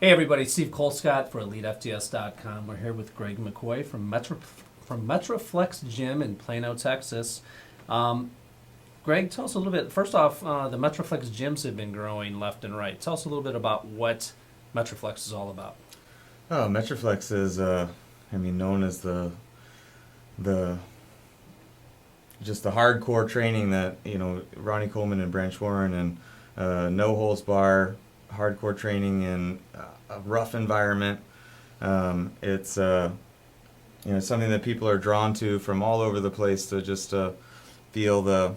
Hey everybody, Steve Colescott for elitefts.com. We're here with Greg McCoy from Metroflex Gym in Plano, Texas. Greg, tell us a little bit. First off, the Metroflex gyms have been growing left and right. Tell us a little bit about what Metroflex is all about. Oh, Metroflex is, known as the just the hardcore training that Ronnie Coleman and Branch Warren and no holds bar, hardcore training in a rough environment. It's something that people are drawn to from all over the place to just feel the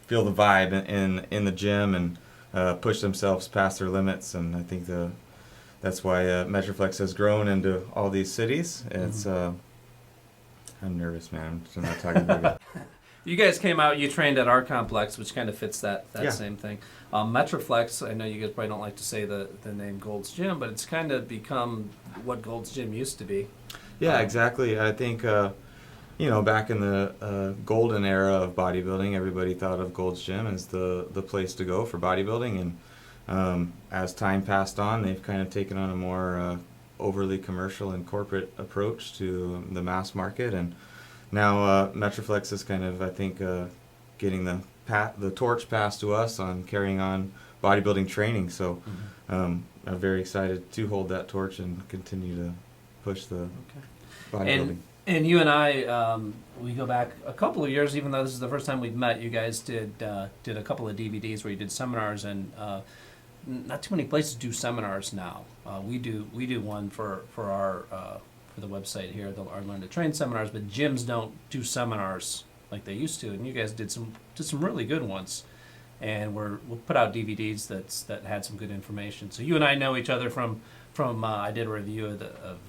vibe in the gym and push themselves past their limits. And I think that's why Metroflex has grown into all these cities. It's I'm nervous, man. I'm not talking about it. You guys came out, you trained at our complex, which kind of fits that Yeah. same thing. Metroflex, I know you guys probably don't like to say the name Gold's Gym, but it's kind of become what Gold's Gym used to be. Yeah, exactly. I think, back in the golden era of bodybuilding, everybody thought of Gold's Gym as the place to go for bodybuilding. And as time passed on, they've kind of taken on a more overly commercial and corporate approach to the mass market. And now Metroflex is kind of, I think, getting the torch passed to us on carrying on bodybuilding training. So I'm very excited to hold that torch and continue to push the bodybuilding. And you and I, we go back a couple of years, even though this is the first time we've met. You guys did a couple of DVDs where you did seminars, and not too many places do seminars now. We do one for the website here, our Learn to Train seminars, but gyms don't do seminars like they used to. And you guys did some really good ones, and we'll put out DVDs that had some good information. So you and I know each other from I did a review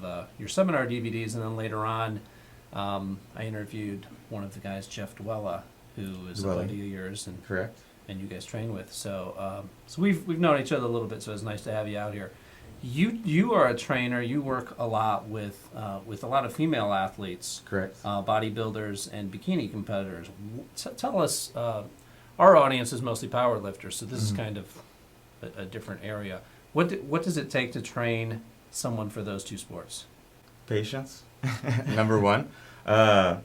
of your seminar DVDs, and then later on, I interviewed one of the guys, Jeff Dwella, who is a buddy of yours, and Correct. And you guys train with. So we've known each other a little bit. So it's nice to have you out here. You are a trainer. You work a lot with a lot of female athletes, Correct. bodybuilders and bikini competitors. Tell us. Our audience is mostly power lifters, so this is kind of a different area. What does it take to train someone for those two sports? Patience, number one. No,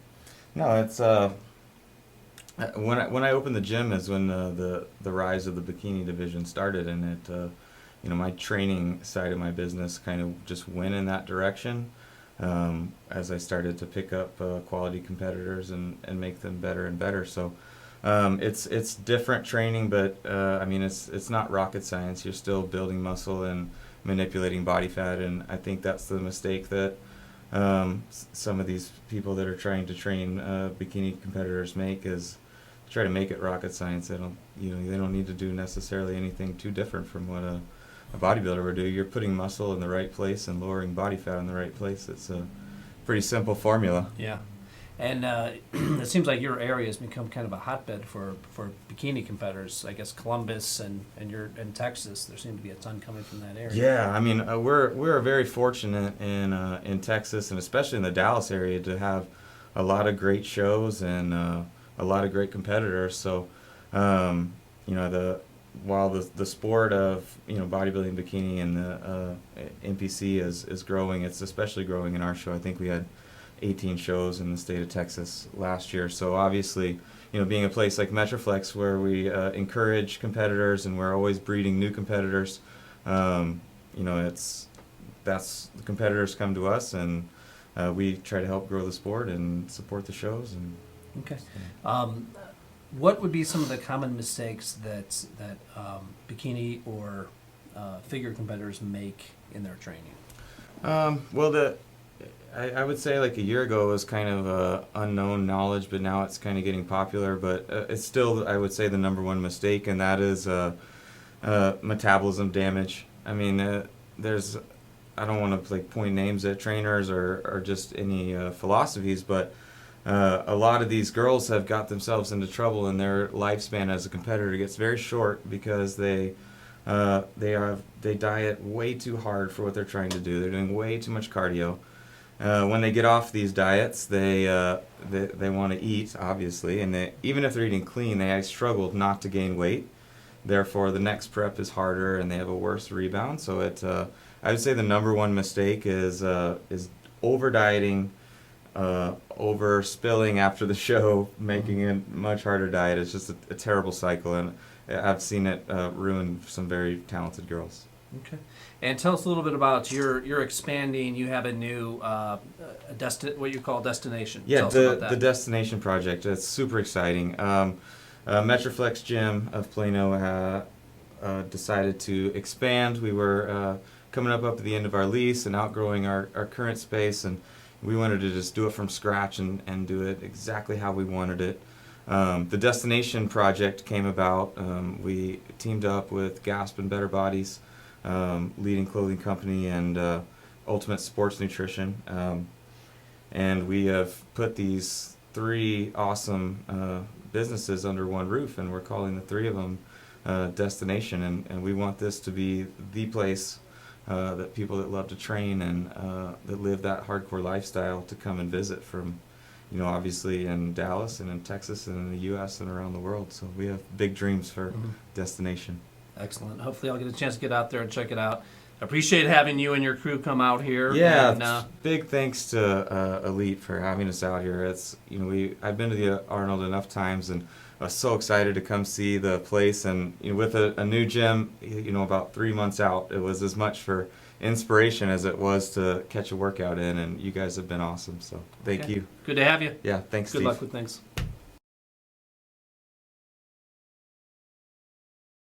it's when I opened the gym is when the rise of the bikini division started, and it my training side of my business kind of just went in that direction as I started to pick up quality competitors and make them better and better. So it's different training, but it's not rocket science. You're still building muscle and manipulating body fat, and I think that's the mistake that some of these people that are trying to train bikini competitors make, is try to make it rocket science. They don't need to do necessarily anything too different from what a bodybuilder would do. You're putting muscle in the right place and lowering body fat in the right place. It's a pretty simple formula. Yeah. And it seems like your area has become kind of a hotbed for bikini competitors. I guess Columbus and you're in Texas. There seem to be a ton coming from that area. Yeah, we're very fortunate in Texas, and especially in the Dallas area, to have a lot of great shows and a lot of great competitors. So while the sport of bodybuilding, bikini, and the NPC is growing, it's especially growing in our show. I think we had 18 shows in the state of Texas last year. So obviously, being a place like Metroflex where we encourage competitors and we're always breeding new competitors, the competitors come to us, and we try to help grow the sport and support the shows. And okay. What would be some of the common mistakes that bikini or figure competitors make in their training? I would say like a year ago it was kind of unknown knowledge, but now it's kind of getting popular. But it's still, I would say, the number one mistake, and that is metabolism damage. I mean, I don't want to point names at trainers or just any philosophies, but a lot of these girls have got themselves into trouble, and their lifespan as a competitor gets very short because they diet way too hard for what they're trying to do. They're doing way too much cardio. When they get off these diets, they want to eat, obviously, and even if they're eating clean, they struggle not to gain weight. Therefore, the next prep is harder, and they have a worse rebound. So I would say the number one mistake is over dieting, over spilling after the show, making a much harder diet. It's just a terrible cycle, and I've seen it ruin some very talented girls. Okay. And tell us a little bit about you're expanding. You have a new what you call destination. Yeah, Tell us about that. the destination project. It's super exciting. Metroflex Gym of Plano decided to expand. We were coming up at the end of our lease and outgrowing our current space, and we wanted to just do it from scratch and do it exactly how we wanted it. The destination project came about. We teamed up with Gasp and Better Bodies, leading clothing company, and Ultimate Sports Nutrition. And we have put these 3 awesome businesses under one roof, and we're calling the 3 of them Destination. And we want this to be the place that people that love to train and that live that hardcore lifestyle to come and visit from, obviously in Dallas and in Texas and in the U.S. and around the world. So we have big dreams for Destination. Excellent. Hopefully I'll get a chance to get out there and check it out. Appreciate having you and your crew come out here. Yeah, and, big thanks to Elite for having us out here. It's I've been to the Arnold enough times, and I was so excited to come see the place. And with a new gym, about 3 months out, it was as much for inspiration as it was to catch a workout in. And you guys have been awesome. So thank you. Good to have you. Yeah, thanks. Good Steve. luck with things.